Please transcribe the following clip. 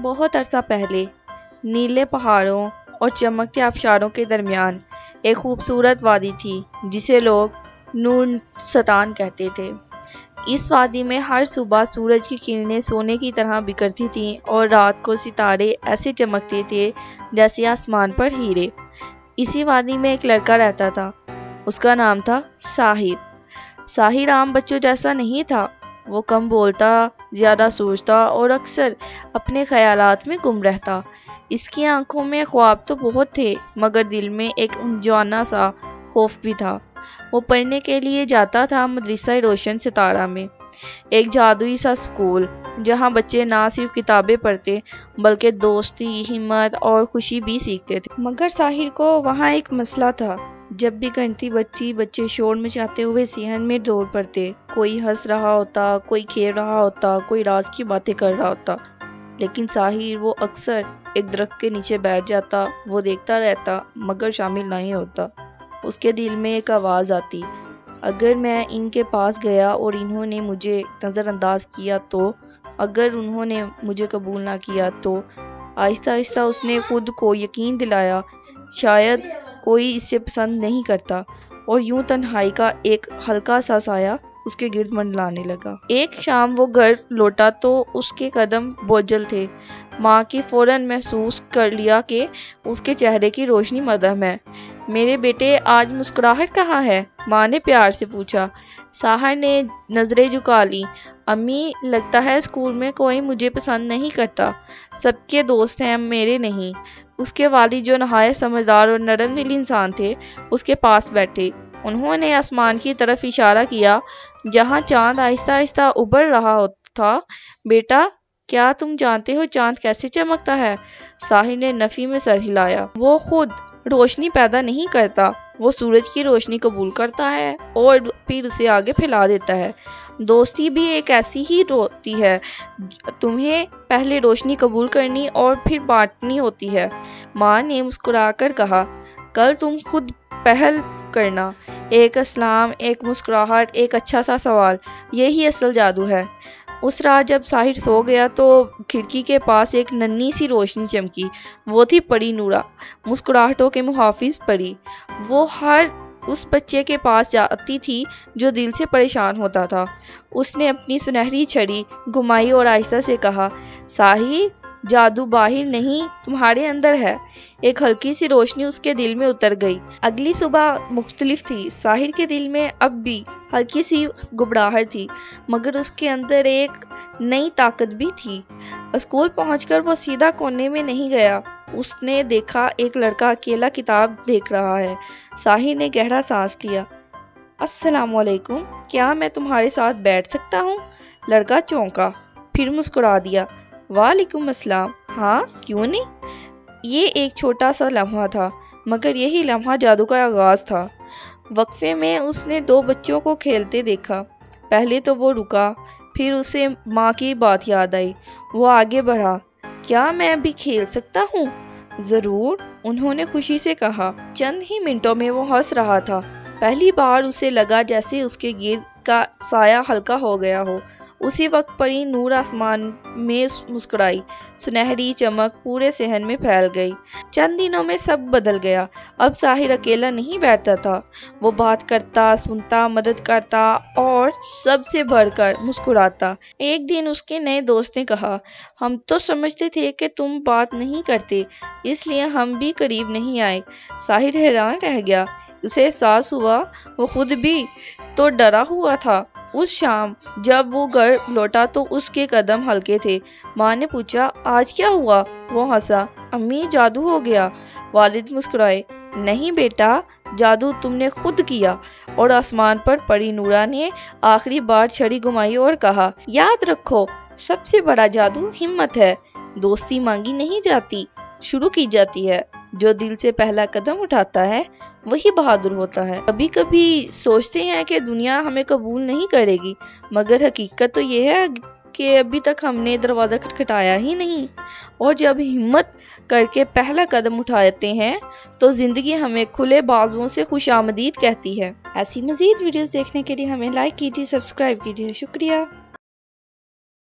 بہت عرصہ پہلے نیلے پہاڑوں اور چمکتے آبشاروں کے درمیان ایک خوبصورت وادی تھی جسے لوگ نورستان کہتے تھے۔ اس وادی میں ہر صبح سورج کی کرنیں سونے کی طرح بکھرتی تھیں اور رات کو ستارے ایسے چمکتے تھے جیسے آسمان پر ہیرے۔ اسی وادی میں ایک لڑکا رہتا تھا، اس کا نام تھا ساحر۔ ساحر عام بچوں جیسا نہیں تھا، وہ کم بولتا، زیادہ سوچتا اور اکثر اپنے خیالات میں گم رہتا۔ اس کی آنکھوں میں خواب تو بہت تھے مگر دل میں ایک انجانا سا خوف بھی تھا۔ وہ پڑھنے کے لیے جاتا تھا مدرسہ روشن ستارہ میں، ایک جادوئی سا اسکول جہاں بچے نہ صرف کتابیں پڑھتے بلکہ دوستی، ہمت اور خوشی بھی سیکھتے تھے۔ مگر ساحر کو وہاں ایک مسئلہ تھا۔ جب بھی گھنٹی بجتی بچے شور مچاتے ہوئے صحن میں دوڑ پڑتے، کوئی ہنس رہا ہوتا، کوئی کھیل رہا ہوتا، کوئی راز کی باتیں کر رہا ہوتا، لیکن ساحر وہ اکثر ایک درخت کے نیچے بیٹھ جاتا، وہ دیکھتا رہتا مگر شامل نہیں ہوتا۔ اس کے دل میں ایک آواز آتی، اگر میں ان کے پاس گیا اور انہوں نے مجھے نظر انداز کیا تو، اگر انہوں نے مجھے قبول نہ کیا تو۔ آہستہ آہستہ اس نے خود کو یقین دلایا شاید کوئی اسے پسند نہیں کرتا، اور یوں تنہائی کا ایک ہلکا سا سایہ اس کے گرد منڈلانے لگا۔ ایک شام وہ گھر لوٹا تو اس کے قدم بوجھل تھے۔ ماں کی فوراً محسوس کر لیا کہ اس کے چہرے کی روشنی مدھم ہے۔ میرے بیٹے آج مسکراہٹ کہاں ہے؟ ماں نے پیار سے پوچھا۔ ساحر نے نظریں جھکا لیں۔ امی، لگتا ہے اسکول میں کوئی مجھے پسند نہیں کرتا، سب کے دوست ہیں میرے نہیں۔ اس کے والد جو نہایت سمجھدار اور نرم دل انسان تھے اس کے پاس بیٹھے۔ انہوں نے آسمان کی طرف اشارہ کیا جہاں چاند آہستہ آہستہ ابھر رہا تھا۔ بیٹا، کیا تم جانتے ہو چاند کیسے چمکتا ہے؟ ساحر نے نفی میں سر ہلایا۔ وہ خود روشنی پیدا نہیں کرتا، وہ سورج کی روشنی قبول کرتا ہے اور پھر اسے آگے پھیلا دیتا ہے۔ دوستی بھی ایک ایسی ہی ہوتی ہے، تمہیں پہلے روشنی قبول کرنی اور پھر بانٹنی ہوتی ہے۔ ماں نے مسکرا کر کہا، کل تم خود پہل کرنا، ایک سلام، ایک مسکراہٹ، ایک اچھا سا سوال، یہی اصل جادو ہے۔ اس رات جب ساحر سو گیا تو کھڑکی کے پاس ایک ننھی سی روشنی چمکی، وہ تھی پری نورا، مسکراہٹوں کے محافظ پری۔ وہ ہر اس بچے کے پاس جاتی تھی جو دل سے پریشان ہوتا تھا۔ اس نے اپنی سنہری چھڑی گھمائی اور آہستہ سے کہا، ساحر، جادو باہر نہیں تمہارے اندر ہے۔ ایک ہلکی سی روشنی اس کے دل میں اتر گئی۔ اگلی صبح مختلف تھی۔ ساحر کے دل میں اب بھی ہلکی سی گھبراہٹ تھی مگر اس کے اندر ایک نئی طاقت بھی تھی۔ اسکول پہنچ کر وہ سیدھا کونے میں نہیں گیا۔ اس نے دیکھا ایک لڑکا اکیلا کتاب دیکھ رہا ہے۔ ساحر نے گہرا سانس لیا۔ السلام علیکم، کیا میں تمہارے ساتھ بیٹھ سکتا ہوں؟ لڑکا چونکا، پھر مسکرا دیا، وعلیکم السلام، ہاں کیوں نہیں۔ یہ ایک چھوٹا سا لمحہ تھا مگر یہی لمحہ جادو کا آغاز تھا۔ وقفے میں اس نے دو بچوں کو کھیلتے دیکھا۔ پہلے تو وہ رکا، پھر اسے ماں کی بات یاد آئی۔ وہ آگے بڑھا، کیا میں بھی کھیل سکتا ہوں؟ ضرور، انہوں نے خوشی سے کہا۔ چند ہی منٹوں میں وہ ہنس رہا تھا۔ پہلی بار اسے لگا جیسے اس کے گرد کا سایہ ہلکا ہو گیا ہو۔ اسی وقت پری نور آسمان میں مسکرائی، سنہری چمک پورے صحن میں پھیل گئی۔ چند دنوں میں سب بدل گیا۔ اب ساحر اکیلا نہیں بیٹھتا تھا، وہ بات کرتا، سنتا، مدد کرتا اور سب سے بڑھ کر مسکراتا۔ ایک دن اس کے نئے دوست نے کہا، ہم تو سمجھتے تھے کہ تم بات نہیں کرتے، اس لیے ہم بھی قریب نہیں آئے۔ ساحر حیران رہ گیا، اسے احساس ہوا وہ خود بھی تو ڈرا ہوا تھا۔ اس شام جب وہ گھر لوٹا تو اس کے قدم ہلکے تھے۔ ماں نے پوچھا، آج کیا ہوا؟ وہ ہنسا، امی، جادو ہو گیا۔ والد مسکرائے، نہیں بیٹا، جادو تم نے خود کیا۔ اور آسمان پر پری نورا نے آخری بار چھڑی گھمائی اور کہا، یاد رکھو، سب سے بڑا جادو ہمت ہے۔ دوستی مانگی نہیں جاتی، شروع کی جاتی ہے۔ جو دل سے پہلا قدم اٹھاتا ہے وہی بہادر ہوتا ہے۔ کبھی کبھی سوچتے ہیں کہ دنیا ہمیں قبول نہیں کرے گی مگر حقیقت تو یہ ہے کہ ابھی تک ہم نے دروازہ کھٹکھٹایا ہی نہیں، اور جب ہمت کر کے پہلا قدم اٹھاتے ہیں تو زندگی ہمیں کھلے بازوؤں سے خوش آمدید کہتی ہے۔ ایسی مزید ویڈیوز دیکھنے کے لیے ہمیں لائک کیجیے، سبسکرائب کیجیے۔ شکریہ۔